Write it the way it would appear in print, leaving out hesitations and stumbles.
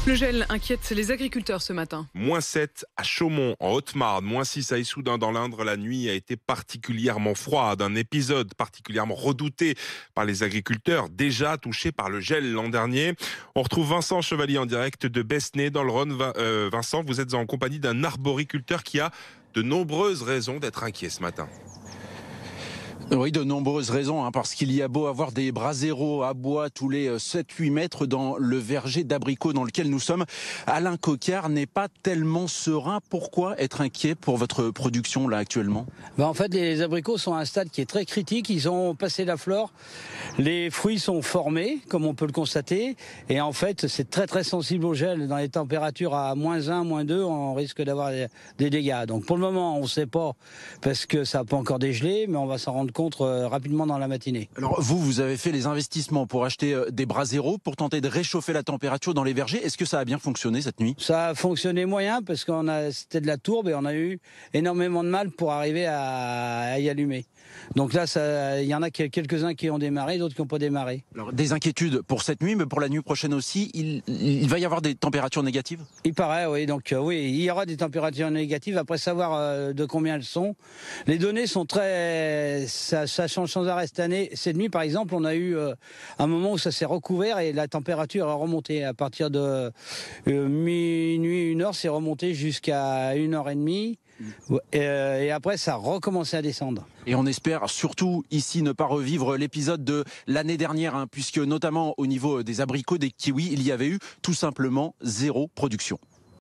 Le gel inquiète les agriculteurs ce matin. -7 à Chaumont, en Haute-Marne, -6 à Issoudun dans l'Indre. La nuit a été particulièrement froide. Un épisode particulièrement redouté par les agriculteurs, déjà touchés par le gel l'an dernier. On retrouve Vincent Chevalier en direct de Besnay dans le Rhône. Vincent, vous êtes en compagnie d'un arboriculteur qui a de nombreuses raisons d'être inquiet ce matin. Oui, de nombreuses raisons, parce qu'il y a beau avoir des braseros à bois tous les 7-8 mètres dans le verger d'abricots dans lequel nous sommes, Alain Coquard n'est pas tellement serein. Pourquoi être inquiet pour votre production là actuellement ? En fait, les abricots sont à un stade qui est très critique, ils ont passé la flore, les fruits sont formés, comme on peut le constater, et en fait, c'est très très sensible au gel. Dans les températures à -1, -2, on risque d'avoir des dégâts. Donc pour le moment, on ne sait pas, parce que ça n'a pas encore dégelé, mais on va s'en rendre compte rapidement dans la matinée. Alors vous avez fait les investissements pour acheter des braseros pour tenter de réchauffer la température dans les vergers. Est-ce que ça a bien fonctionné cette nuit ? Ça a fonctionné moyen parce que c'était de la tourbe et on a eu énormément de mal pour arriver à y allumer. Donc là, il y en a quelques-uns qui ont démarré, d'autres qui n'ont pas démarré. Alors, des inquiétudes pour cette nuit, mais pour la nuit prochaine aussi, il va y avoir des températures négatives ? Il paraît, oui. Donc oui, il y aura des températures négatives. Après savoir de combien elles sont. Les données sont très... Ça change sans arrêt cette année. Cette nuit, par exemple, on a eu un moment où ça s'est recouvert et la température a remonté. À partir de minuit, 1h, c'est remonté jusqu'à 1h30. Et après, ça a recommencé à descendre. Et on espère surtout ici ne pas revivre l'épisode de l'année dernière, puisque notamment au niveau des abricots, des kiwis, il y avait eu tout simplement 0 production.